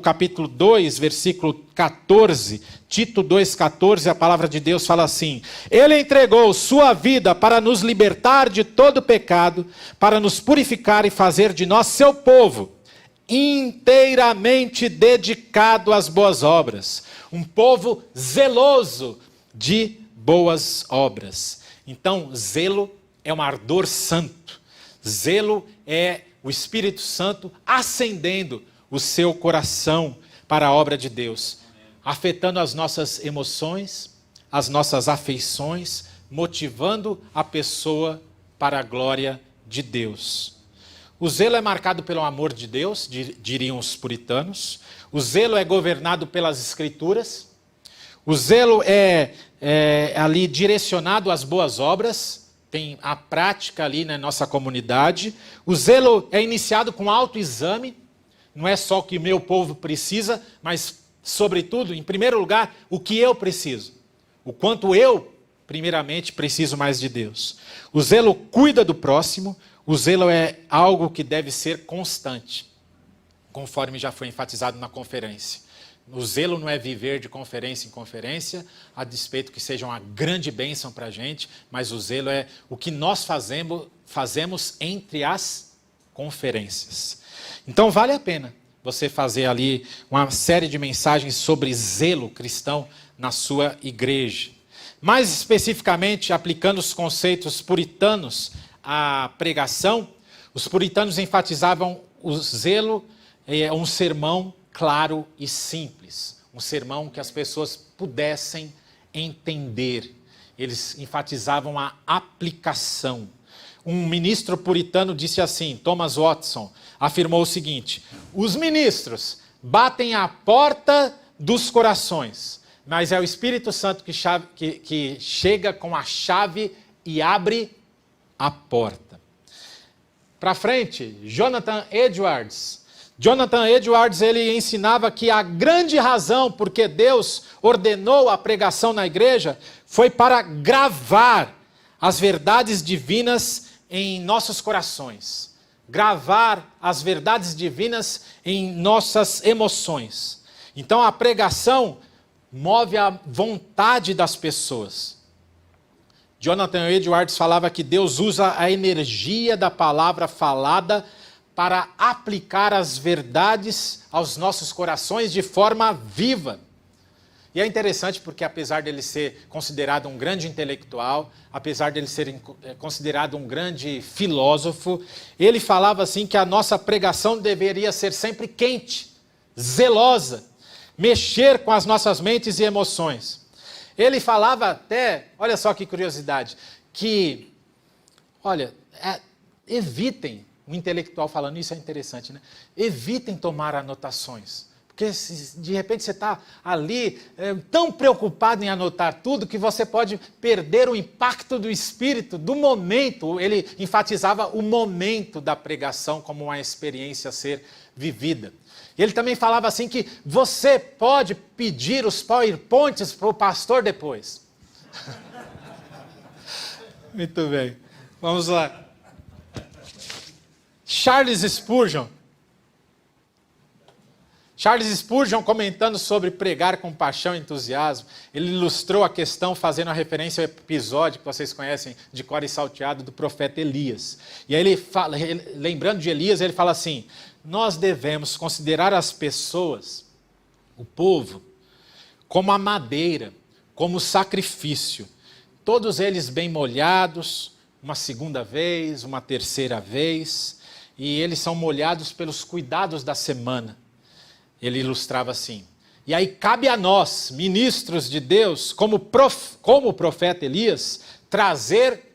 capítulo 2, versículo 14, Tito 2,14, a palavra de Deus fala assim: Ele entregou sua vida para nos libertar de todo pecado, para nos purificar e fazer de nós seu povo, inteiramente dedicado às boas obras. Um povo zeloso de boas obras. Então, zelo é um ardor santo. Zelo é o Espírito Santo acendendo o seu coração para a obra de Deus, afetando as nossas emoções, as nossas afeições, motivando a pessoa para a glória de Deus. O zelo é marcado pelo amor de Deus, diriam os puritanos. O zelo é governado pelas Escrituras. O zelo é ali direcionado às boas obras. Tem a prática ali na nossa comunidade. O zelo é iniciado com autoexame. Não é só o que meu povo precisa, mas, sobretudo, em primeiro lugar, o que eu preciso. O quanto eu, primeiramente, preciso mais de Deus. O zelo cuida do próximo. O zelo é algo que deve ser constante, conforme já foi enfatizado na conferência. O zelo não é viver de conferência em conferência, a despeito que seja uma grande bênção para a gente, mas o zelo é o que nós fazemos entre as conferências. Então vale a pena você fazer ali uma série de mensagens sobre zelo cristão na sua igreja. Mais especificamente, aplicando os conceitos puritanos à pregação, os puritanos enfatizavam o zelo, um sermão claro e simples, um sermão que as pessoas pudessem entender. Eles enfatizavam a aplicação. Um ministro puritano disse assim, Thomas Watson, afirmou o seguinte: os ministros batem à porta dos corações, mas é o Espírito Santo que chega com a chave e abre a porta. Para frente, Jonathan Edwards, ele ensinava que a grande razão por que Deus ordenou a pregação na igreja foi para gravar as verdades divinas em nossos corações. Gravar as verdades divinas em nossas emoções. Então a pregação move a vontade das pessoas. Jonathan Edwards falava que Deus usa a energia da palavra falada para aplicar as verdades aos nossos corações de forma viva. E é interessante porque, apesar dele ser considerado um grande intelectual, apesar dele ser considerado um grande filósofo, ele falava assim que a nossa pregação deveria ser sempre quente, zelosa, mexer com as nossas mentes e emoções. Ele falava até, olha só que curiosidade, que, evitem, um intelectual falando isso é interessante, né? Evitem tomar anotações. Porque se de repente você está ali tão preocupado em anotar tudo que você pode perder o impacto do Espírito, do momento. Ele enfatizava o momento da pregação como uma experiência a ser vivida. Ele também falava assim que você pode pedir os PowerPoints para o pastor depois. Muito bem, vamos lá. Charles Spurgeon Charles Spurgeon, comentando sobre pregar com paixão e entusiasmo, ele ilustrou a questão fazendo a referência ao episódio que vocês conhecem de cor e salteado do profeta Elias. E aí ele fala, lembrando de Elias, ele fala assim: nós devemos considerar as pessoas, o povo, como a madeira, como sacrifício, todos eles bem molhados, uma segunda vez, uma terceira vez, e eles são molhados pelos cuidados da semana. Ele ilustrava assim: e aí cabe a nós, ministros de Deus, como o profeta Elias, trazer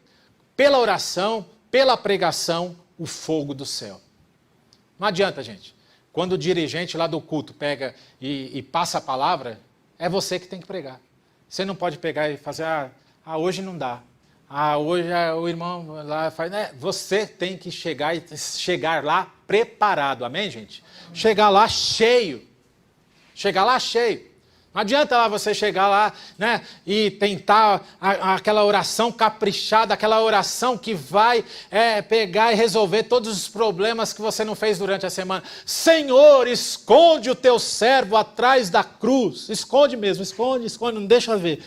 pela oração, pela pregação, o fogo do céu. Não adianta, gente. Quando o dirigente lá do culto pega e passa a palavra, é você que tem que pregar. Você não pode pegar e fazer, hoje não dá. Hoje o irmão lá faz... Você tem que chegar lá preparado, amém, gente? Chegar lá cheio. Chegar lá cheio. Não adianta lá você chegar lá, né, e tentar aquela oração caprichada, aquela oração que vai pegar e resolver todos os problemas que você não fez durante a semana. Senhor, esconde o teu servo atrás da cruz. Esconde mesmo, esconde, não deixa ver.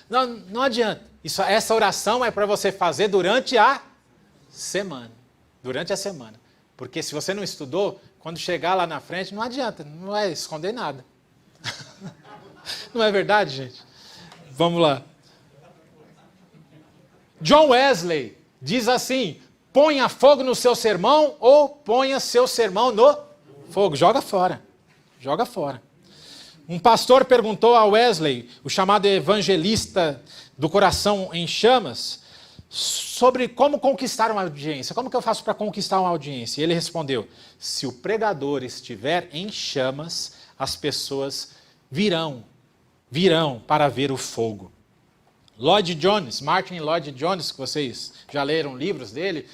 Não adianta. Essa oração é para você fazer durante a semana. Durante a semana. Porque se você não estudou, quando chegar lá na frente, não adianta, não vai esconder nada. Não é verdade, gente? Vamos lá. John Wesley diz assim: ponha fogo no seu sermão ou ponha seu sermão no fogo. Joga fora. Joga fora. Um pastor perguntou a Wesley, o chamado evangelista do coração em chamas, sobre como conquistar uma audiência. Como que eu faço para conquistar uma audiência? E ele respondeu: se o pregador estiver em chamas, as pessoas virão para ver o fogo. Martin Lloyd Jones, que vocês já leram livros dele,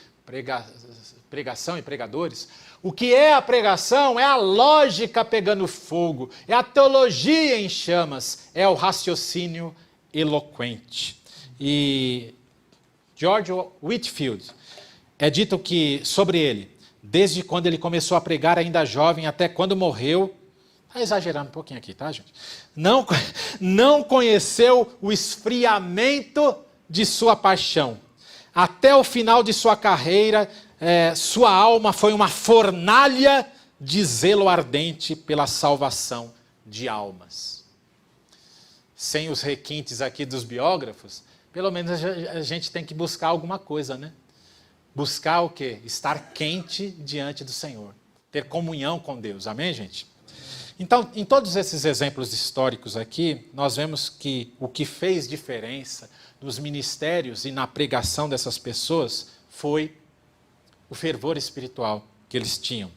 Pregação e Pregadores. O que é a pregação? É a lógica pegando fogo, é a teologia em chamas, é o raciocínio eloquente. E George Whitefield, é dito que sobre ele, desde quando ele começou a pregar ainda jovem até quando morreu, está exagerando um pouquinho aqui, tá, gente? Não conheceu o esfriamento de sua paixão. Até o final de sua carreira, sua alma foi uma fornalha de zelo ardente pela salvação de almas. Sem os requintes aqui dos biógrafos, pelo menos a gente tem que buscar alguma coisa, né? Buscar o quê? Estar quente diante do Senhor. Ter comunhão com Deus. Amém, gente? Então, em todos esses exemplos históricos aqui, nós vemos que o que fez diferença nos ministérios e na pregação dessas pessoas foi o fervor espiritual que eles tinham.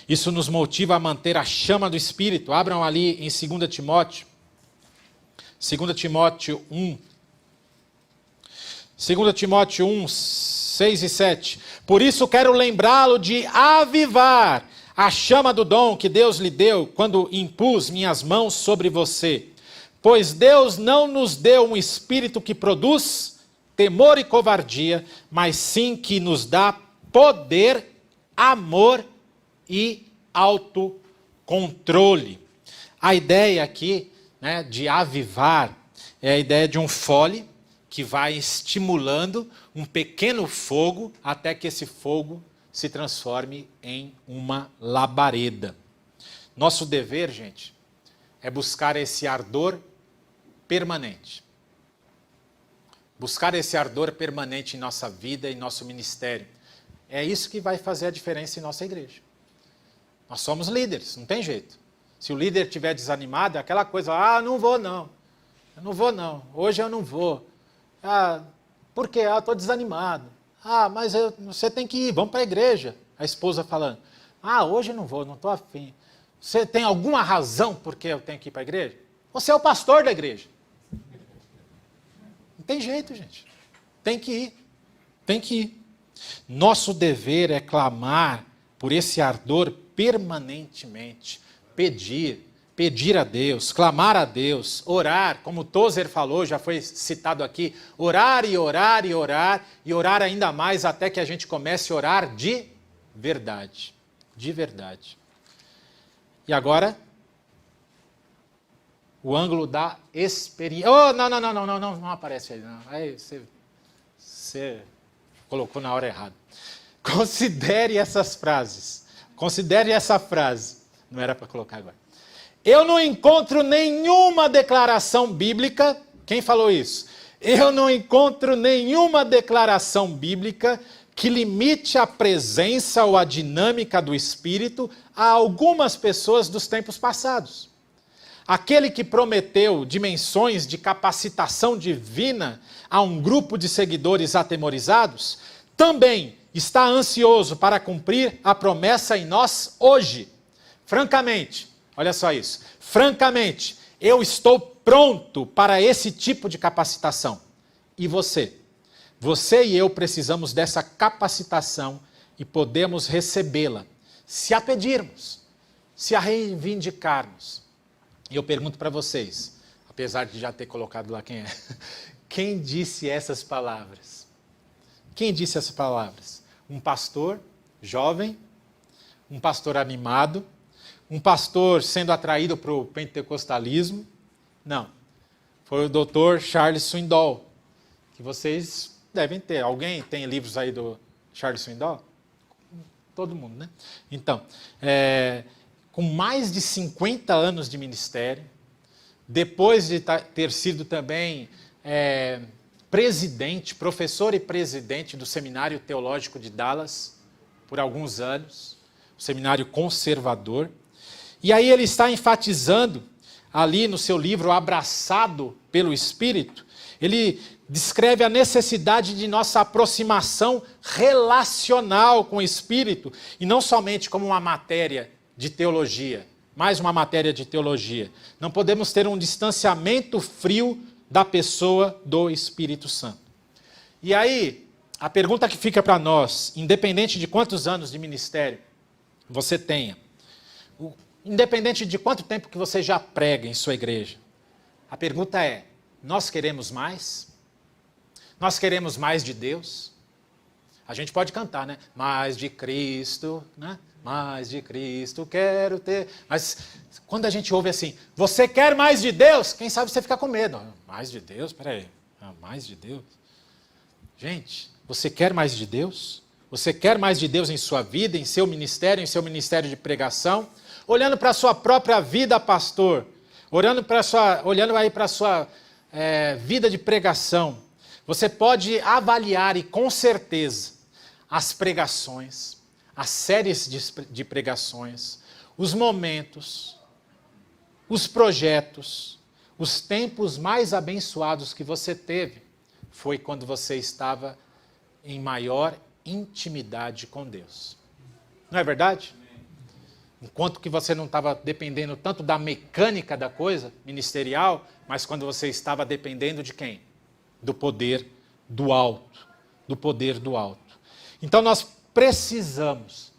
Isso nos motiva a manter a chama do Espírito. Abram ali em 2 Timóteo. 2 Timóteo 1. 2 Timóteo 1, 6 e 7. Por isso quero lembrá-lo de avivar a chama do dom que Deus lhe deu quando impus minhas mãos sobre você. Pois Deus não nos deu um espírito que produz temor e covardia, mas sim que nos dá poder, amor e autocontrole. A ideia aqui, né, de avivar é a ideia de um fole que vai estimulando um pequeno fogo até que esse fogo se transforme em uma labareda. Nosso dever, gente, é buscar esse ardor permanente. Buscar esse ardor permanente em nossa vida e nosso ministério. É isso que vai fazer a diferença em nossa igreja. Nós somos líderes, não tem jeito. Se o líder estiver desanimado, é aquela coisa, não vou não. Eu não vou não, hoje eu não vou. Por quê? Eu estou desanimado. Mas você tem que ir, vamos para a igreja. A esposa falando, hoje eu não vou, não estou afim. Você tem alguma razão por que eu tenho que ir para a igreja? Você é o pastor da igreja. Não tem jeito, gente. Tem que ir. Tem que ir. Nosso dever é clamar por esse ardor permanentemente. Pedir a Deus, clamar a Deus, orar, como Tozer falou, já foi citado aqui, orar e orar e orar, e orar ainda mais até que a gente comece a orar de verdade. De verdade. E agora, O ângulo da experiência. Oh, não aparece aí. Não. Aí você colocou na hora errada. Considere essas frases. Considere essa frase. Não era para colocar agora. Eu não encontro nenhuma declaração bíblica. Quem falou isso? Eu não encontro nenhuma declaração bíblica que limite a presença ou a dinâmica do Espírito a algumas pessoas dos tempos passados. Aquele que prometeu dimensões de capacitação divina a um grupo de seguidores atemorizados, também está ansioso para cumprir a promessa em nós hoje. Francamente, olha só isso. Francamente, eu estou pronto para esse tipo de capacitação. E você? Você e eu precisamos dessa capacitação e podemos recebê-la, se a pedirmos, se a reivindicarmos. E eu pergunto para vocês, apesar de já ter colocado lá quem é, quem disse essas palavras? Quem disse essas palavras? Um pastor jovem, um pastor animado, um pastor sendo atraído para o pentecostalismo? Não. Foi o Dr. Charles Swindoll, que vocês devem ter. Alguém tem livros aí do Charles Swindoll? Todo mundo, né? Então, com mais de 50 anos de ministério, depois de ter sido também presidente, professor e presidente do Seminário Teológico de Dallas, por alguns anos, um seminário conservador. E aí ele está enfatizando, ali no seu livro Abraçado pelo Espírito, ele descreve a necessidade de nossa aproximação relacional com o Espírito, e não somente como uma matéria de teologia, mais uma matéria de teologia. Não podemos ter um distanciamento frio da pessoa do Espírito Santo. E aí, a pergunta que fica para nós, independente de quantos anos de ministério você tenha, independente de quanto tempo que você já prega em sua igreja, a pergunta é, nós queremos mais? Nós queremos mais de Deus? A gente pode cantar, né? Mais de Cristo, né? Mais de Cristo quero ter. Mas quando a gente ouve assim, você quer mais de Deus? Quem sabe você fica com medo. Mais de Deus? Peraí. Mais de Deus? Gente, você quer mais de Deus? Você quer mais de Deus em sua vida, em seu ministério de pregação? Olhando para a sua própria vida, pastor, olhando aí para a sua vida de pregação, você pode avaliar e com certeza as pregações, as séries de pregações, os momentos, os projetos, os tempos mais abençoados que você teve, foi quando você estava em maior intimidade com Deus. Não é verdade? Enquanto que você não estava dependendo tanto da mecânica da coisa ministerial, mas quando você estava dependendo de quem? Do poder do alto. Do poder do alto. Então nós precisamos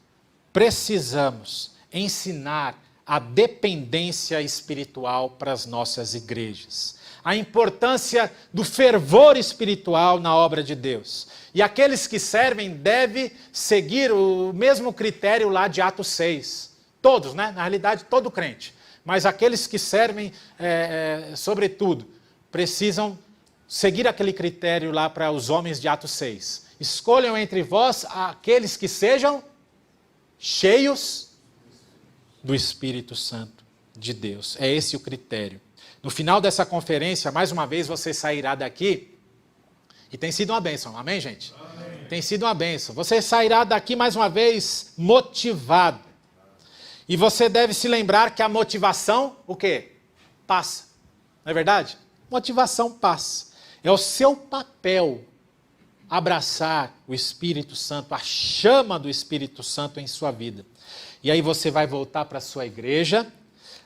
ensinar a dependência espiritual para as nossas igrejas. A importância do fervor espiritual na obra de Deus. E aqueles que servem devem seguir o mesmo critério lá de Atos 6. Todos, né? Na realidade, todo crente. Mas aqueles que servem, sobretudo, precisam seguir aquele critério lá para os homens de Atos 6. Escolham entre vós aqueles que sejam cheios do Espírito Santo de Deus. É esse o critério. No final dessa conferência, mais uma vez, você sairá daqui, e tem sido uma bênção, amém, gente? Amém. Tem sido uma bênção. Você sairá daqui, mais uma vez, motivado. E você deve se lembrar que a motivação, o quê? Passa. Não é verdade? Motivação passa. É o seu papel abraçar o Espírito Santo, a chama do Espírito Santo em sua vida. E aí você vai voltar para a sua igreja,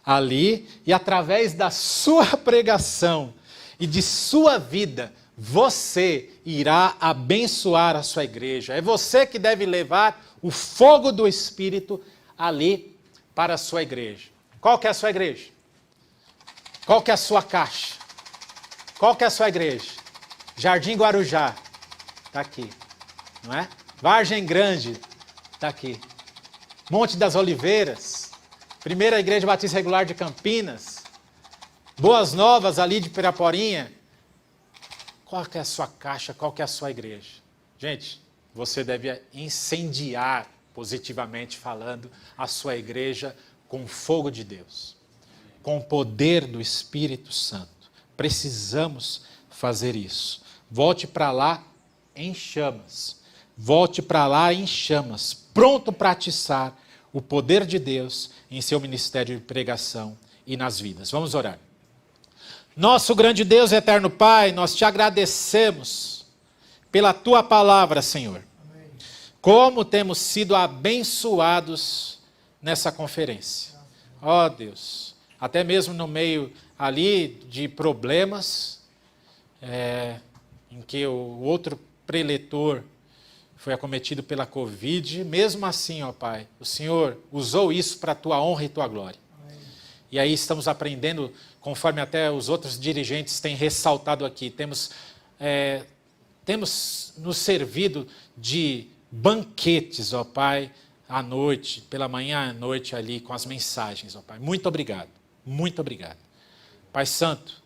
ali, e através da sua pregação e de sua vida, você irá abençoar a sua igreja. É você que deve levar o fogo do Espírito ali para a sua igreja. Qual que é a sua igreja? Qual que é a sua caixa? Qual que é a sua igreja? Jardim Guarujá, está aqui, não é? Vargem Grande, está aqui. Monte das Oliveiras, Primeira Igreja Batista Regular de Campinas, Boas Novas, ali de Piraporinha. Qual que é a sua caixa? Qual que é a sua igreja? Gente, você deve incendiar, positivamente falando, a sua igreja com o fogo de Deus, com o poder do Espírito Santo. Precisamos fazer isso. Volte para lá em chamas. Volte para lá em chamas, pronto para atiçar o poder de Deus em seu ministério de pregação e nas vidas. Vamos orar. Nosso grande Deus e eterno Pai, nós te agradecemos pela tua palavra, Senhor. Amém. Como temos sido abençoados nessa conferência. Ó Deus, até mesmo no meio ali de problemas, em que o outro preletor foi acometido pela Covid, mesmo assim, ó Pai, o Senhor usou isso para a tua honra e tua glória. Amém. E aí estamos aprendendo, conforme até os outros dirigentes têm ressaltado aqui, temos nos servido de banquetes, ó Pai, à noite, pela manhã à noite ali, com as mensagens, ó Pai. Muito obrigado, muito obrigado. Pai Santo,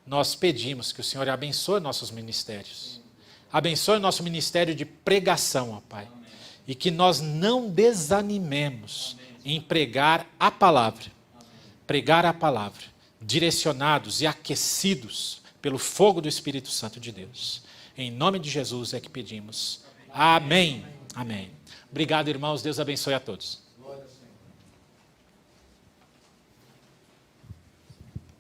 nós pedimos que o Senhor abençoe nossos ministérios. Abençoe o nosso ministério de pregação, ó Pai. Amém. E que nós não desanimemos em pregar a palavra. Amém. Pregar a palavra, direcionados e aquecidos pelo fogo do Espírito Santo de Deus. Em nome de Jesus é que pedimos. Amém. Amém. Amém. Obrigado, irmãos. Deus abençoe a todos.